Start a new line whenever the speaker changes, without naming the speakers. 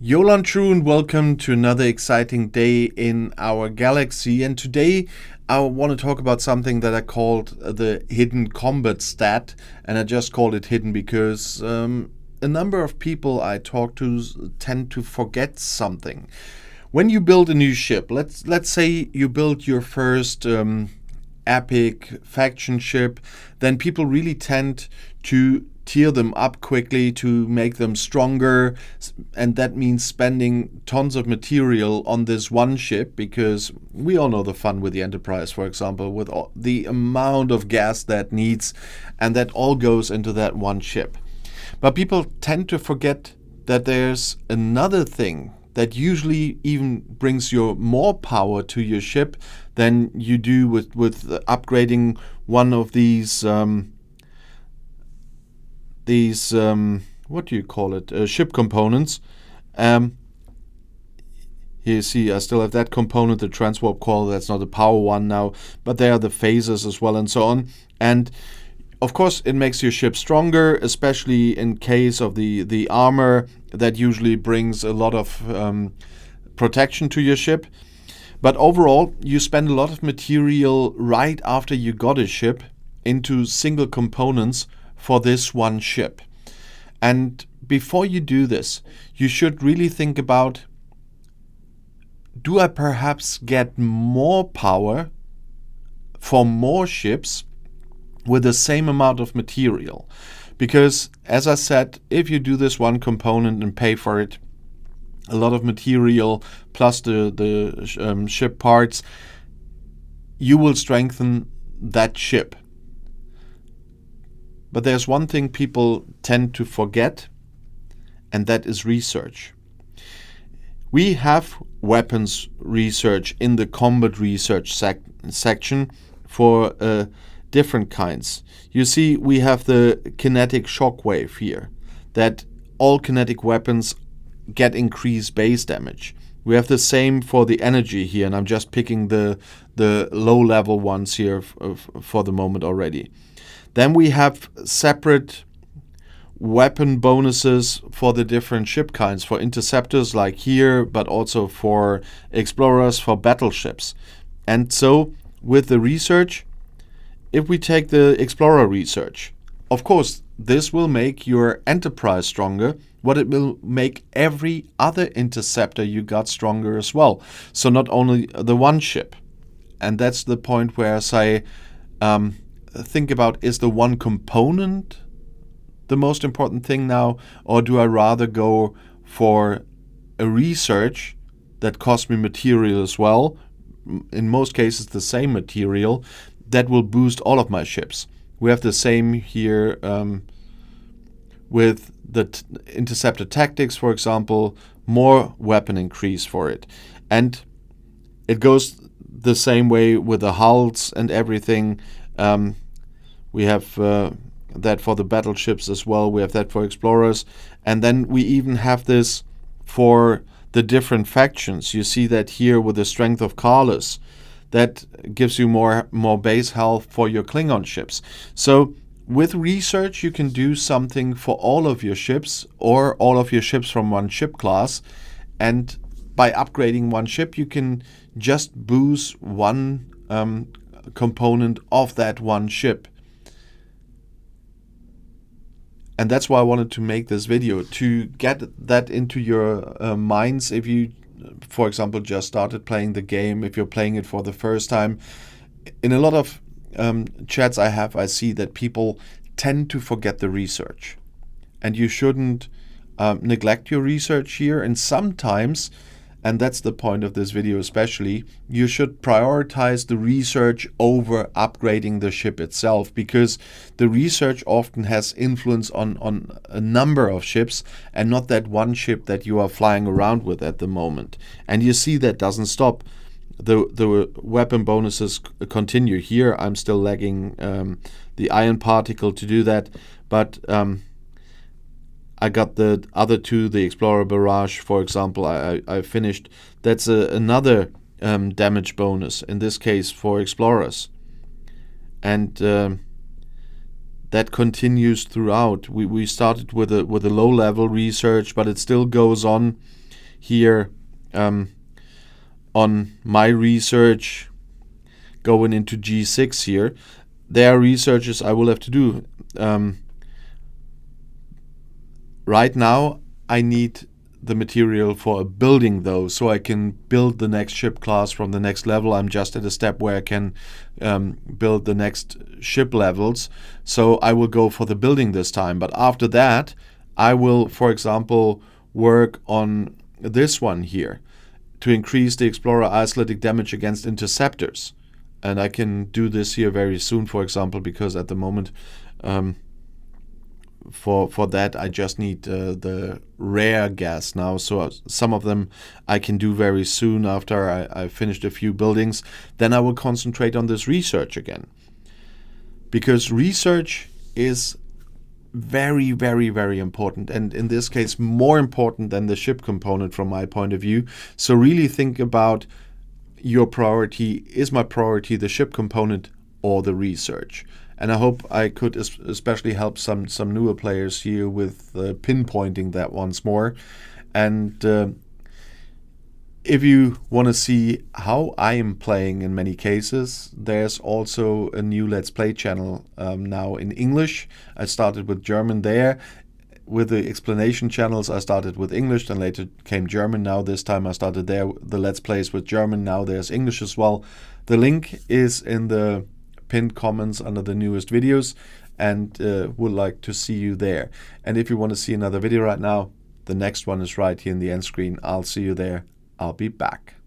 Yolan True and welcome to another exciting day in our galaxy. And today I want to talk about something that I called the hidden combat stat. And I just called it hidden because a number of people I talk to tend to forget something. When you build a new ship, let's say you build your first epic faction ship, then people really tend to tier them up quickly to make them stronger, and that means spending tons of material on this one ship, because we all know the fun with the Enterprise, for example, with all the amount of gas that needs, and that all goes into that one ship. But people tend to forget that there's another thing that usually even brings you more power to your ship than you do with upgrading one of these what do you call it? Ship components. Here you see I still have that component, the transwarp core. That's not a power one now, but there are the phasers as well and so on. And of course it makes your ship stronger, especially in case of the armor. That usually brings a lot of protection to your ship. But overall, you spend a lot of material right after you got a ship into single components for this one ship. And before you do this, you should really think about, do I perhaps get more power for more ships with the same amount of material? Because, as I said, if you do this one component and pay for it, a lot of material plus the ship parts, you will strengthen that ship. But there's one thing people tend to forget, and that is research. We have weapons research in the combat research section for different kinds. You see, we have the kinetic shockwave here, that all kinetic weapons get increased base damage. We have the same for the energy here, and I'm just picking the low level ones here for the moment already. Then we have separate weapon bonuses for the different ship kinds, for interceptors like here, but also for explorers, for battleships. And so with the research, if we take the explorer research, of course this will make your Enterprise stronger, but it will make every other interceptor you got stronger as well. So not only the one ship. And that's the point where I say, think about, is the one component the most important thing now, or do I rather go for a research that costs me material as well, in most cases the same material, that will boost all of my ships. We have the same here with the interceptor tactics, for example, more weapon increase for it. And it goes the same way with the hulls and everything. We have that for the battleships as well. We have that for explorers. And then we even have this for the different factions. You see that here with the strength of Carlos. That gives you more base health for your Klingon ships. So with research, you can do something for all of your ships, or all of your ships from one ship class. And by upgrading one ship, you can just boost one component of that one ship. And that's why I wanted to make this video, to get that into your minds. If you, for example, just started playing the game, if you're playing it for the first time, in a lot of chats I see that people tend to forget the research. And you shouldn't neglect your research here. And sometimes, and that's the point of this video especially, you should prioritize the research over upgrading the ship itself, because the research often has influence on a number of ships and not that one ship that you are flying around with at the moment. And you see that doesn't stop. The weapon bonuses continue. Here I'm still lagging the ion particle to do that, but I got the other two, the Explorer Barrage, for example, I finished. That's another damage bonus, in this case for explorers. And that continues throughout. We started with a low level research, but it still goes on. here on my research going into G6 here, there are researches I will have to do. Right now I need the material for building those, so I can build the next ship class from the next level. I'm just at a step where I can build the next ship levels, so I will go for the building this time. But after that I will, for example, work on this one here to increase the Explorer isolytic damage against interceptors, and I can do this here very soon, for example, because at the moment for that I just need the rare gas now. So some of them I can do very soon after I finished a few buildings. Then I will concentrate on this research again, because research is very, very, very important, and in this case more important than the ship component from my point of view. So really think about your priority. Is my priority the ship component or the research? And I hope I could especially help some newer players here with pinpointing that once more. And if you want to see how I am playing in many cases, there's also a new Let's Play channel now in English. I started with German there. With the explanation channels, I started with English, then later came German. Now this time I started there, the Let's Plays with German. Now there's English as well. The link is in the pinned comments under the newest videos, and would like to see you there. And if you want to see another video right now, the next one is right here in the end screen. I'll see you there. I'll be back.